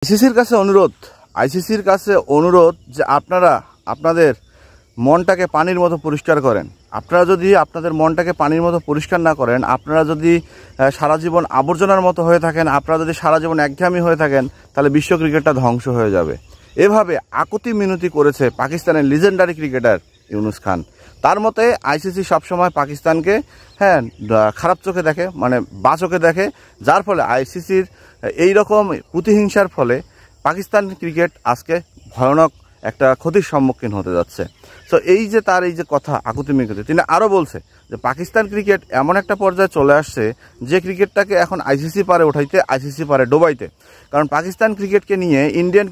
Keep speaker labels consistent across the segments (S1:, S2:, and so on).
S1: আইসিসির কাছে অনুরোধ যে আপনারা আপনাদের মনটাকে পানির মতো পরিষ্কার করেন। আপনারা যদি আপনাদের মনটাকে পানির মতো পরিষ্কার না করেন, আপনারা যদি সারা জীবন আবর্জনার মতো হয়ে থাকেন, আপনারা যদি সারা জীবন একঘেয়েমি হয়ে থাকেন, তাহলে বিশ্ব ক্রিকেটটা ধ্বংস হয়ে যাবে। এভাবে আকুতি মিনতি করেছে পাকিস্তানের লিজেন্ডারি ক্রিকেটার ইউনুস খান। তার মতে আইসিসি সবসময় পাকিস্তানকে খারাপ চোখে দেখে, মানে বা চোখে দেখে, যার ফলে আইসিসির এইরকম প্রতিহিংসার ফলে পাকিস্তান ক্রিকেট আজকে ভয়ানক একটা ক্ষতির সম্মুখীন হতে যাচ্ছে। তো এই যে তার এই যে কথা আকুতি মিনতি, তিনি আরও বলছে যে পাকিস্তান ক্রিকেট এমন একটা পর্যায়ে চলে আসছে যে ক্রিকেটটাকে এখন আইসিসি পারে উঠাইতে, আইসিসি পারে ডোবাইতে। কারণ পাকিস্তান ক্রিকেটকে নিয়ে ইন্ডিয়ান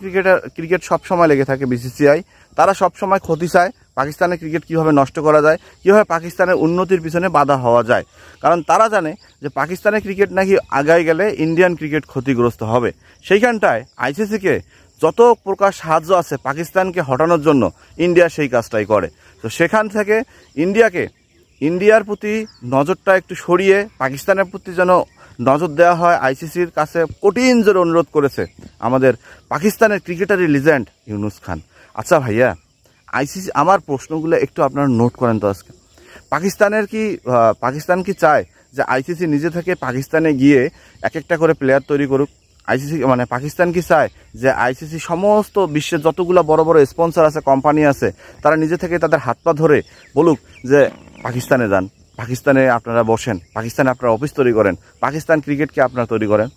S1: ক্রিকেট সবসময় লেগে থাকে বিসিসিআই। তারা সবসময় ক্ষতি চায়, পাকিস্তানের ক্রিকেট কীভাবে নষ্ট করা যায়, কীভাবে পাকিস্তানের উন্নতির পিছনে বাধা হওয়া যায়। কারণ তারা জানে যে পাকিস্তানের ক্রিকেট নাকি আগায় গেলে ইন্ডিয়ান ক্রিকেট ক্ষতিগ্রস্ত হবে। সেইখানটায় আইসিসিকে যত প্রকার সাহায্য আছে পাকিস্তানকে হটানোর জন্য, ইন্ডিয়া সেই কাজটাই করে। তো সেখান থেকে ইন্ডিয়ার প্রতি নজরটা একটু সরিয়ে পাকিস্তানের প্রতি যেন নজর দেওয়া হয়, আইসিসির কাছে কঠিন জোরে অনুরোধ করেছে আমাদের পাকিস্তানের ক্রিকেটারি লিজেন্ড ইউনুস খান। আচ্ছা ভাইয়া, আইসিসি আমার প্রশ্নগুলো একটু আপনারা নোট করেন তো। আজকে পাকিস্তান কি চায় যে আইসিসি নিজে থেকে পাকিস্তানে গিয়ে এক একটা করে প্লেয়ার তৈরি করুক? পাকিস্তান কি চায় যে আইসিসি সমস্ত বিশ্বের যতগুলো বড় বড় স্পন্সর আছে, কোম্পানি আছে, তারা নিজে থেকে তাদের হাত পা ধরে বলুক যে পাকিস্তানে যান, পাকিস্তানে আপনারা বসেন, পাকিস্তানে আপনারা অফিস তৈরি করেন, পাকিস্তান ক্রিকেটকে আপনারা তৈরি করেন?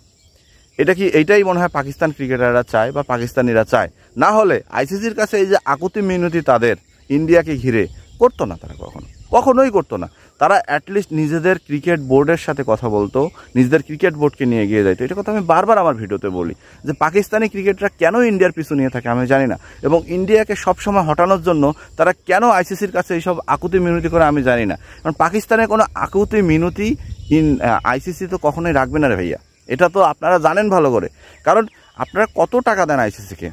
S1: এইটাই মনে হয় পাকিস্তান ক্রিকেটাররা চায় বা পাকিস্তানিরা চায়। না হলে আইসিসির কাছে এই যে আকুতি মিনতি তাদের ইন্ডিয়াকে ঘিরে করতো না, তারা কখনোই করতো না। তারা অ্যাটলিস্ট নিজেদের ক্রিকেট বোর্ডের সাথে কথা বলতো, নিজেদের ক্রিকেট বোর্ডকে নিয়ে এগিয়ে যাইতো। এটা কথা আমি বারবার আমার ভিডিওতে বলি যে পাকিস্তানি ক্রিকেটরা কেন ইন্ডিয়ার পিছু নিয়ে থাকে আমি জানি না, এবং ইন্ডিয়াকে সবসময় হটানোর জন্য তারা কেন আইসিসির কাছে এইসব আকুতি মিনতি করে আমি জানি না। কারণ পাকিস্তানের কোনো আকুতি মিনতি আইসিসি তো কখনোই রাখবে না রে ভাইয়া, এটা তো আপনারা জানেন ভালো করে। কারণ আপনারা কত টাকা দেন আইসিসিকে?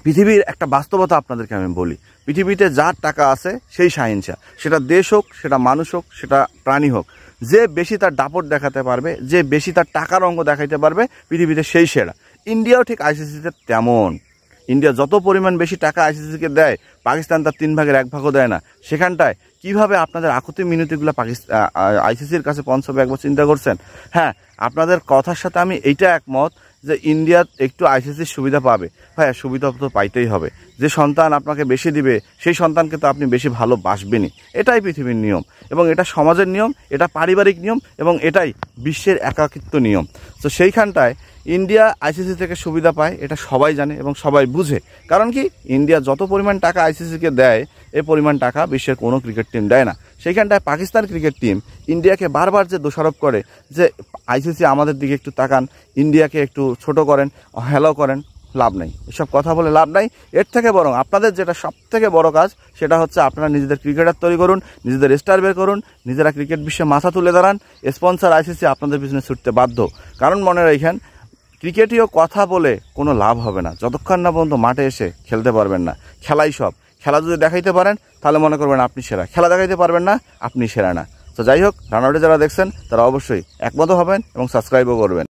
S1: পৃথিবীর একটা বাস্তবতা আপনাদেরকে আমি বলি, পৃথিবীতে যার টাকা আছে সেই শাহিনশা, সেটা দেশ হোক, সেটা মানুষ হোক, সেটা প্রাণী হোক, যে বেশি তার দাপট দেখাতে পারবে, যে বেশি তার টাকার অঙ্গ দেখাইতে পারবে, পৃথিবীতে সেই সেরা। ইন্ডিয়াও ঠিক আইসিসিতে তেমন। ইন্ডিয়া যত পরিমাণ বেশি টাকা আইসিসিকে দেয়, পাকিস্তান তার 3 ভাগের 1 ভাগও দেয় না। সেখানটায় কিভাবে আপনাদের আকুতি মিনতিগুলো আইসিসির কাছে পৌঁছবে একবার চিন্তা করছেন? হ্যাঁ, আপনাদের কথার সাথে আমি এইটা একমত যে ইন্ডিয়া একটু আইসিসির সুবিধা পাবে। হ্যাঁ, সুবিধা তো পাইতেই হবে। যে সন্তান আপনাকে বেশি দিবে সেই সন্তানকে তো আপনি বেশি ভালোবাসবেনই। এটাই পৃথিবীর নিয়ম, এবং এটা সমাজের নিয়ম, এটা পারিবারিক নিয়ম, এবং এটাই বিশ্বের একাকিত্ব নিয়ম। তো সেইখানটায় ইন্ডিয়া আইসিসি থেকে সুবিধা পায়, এটা সবাই জানে এবং সবাই বুঝে। কারণ কি, ইন্ডিয়া যত পরিমাণ টাকা আইসিসিকে দেয়, এই পরিমাণ টাকা বিশ্বের কোনো ক্রিকেট টিম দেয় না। সেইখানটায় পাকিস্তান ক্রিকেট টিম ইন্ডিয়াকে বারবার যে দোষারোপ করে যে আইসিসি আমাদের দিকে একটু তাকান, ইন্ডিয়াকে একটু ছোট করেন, হেলো করেন, লাভ নেই। এসব কথা বলে লাভ নাই। এর থেকে বরং আপনাদের যেটা সব থেকে বড় কাজ, সেটা হচ্ছে আপনারা নিজেদের ক্রিকেটার তৈরি করুন, নিজেদের স্টার বের করুন, নিজেরা ক্রিকেট বিশ্বে মাথা তুলে দাঁড়ান। স্পন্সর আইসিসি আপনাদের পিছনে ছুটতে বাধ্য। কারণ মনে রাখেন, ক্রিকেটীয় কথা বলে কোনো লাভ হবে না যতক্ষণ না পর্যন্ত মাঠে এসে খেলতে পারবেন না। খেলাই সব। খেলা যদি দেখাইতে পারেন তাহলে মনে করবেন আপনি সেরা, খেলা দেখাইতে পারবেন না, আপনি সেরা না। তো যাই হোক, রানআউটে যারা দেখছেন তারা অবশ্যই একমত হবেন এবং সাবস্ক্রাইবও করবেন।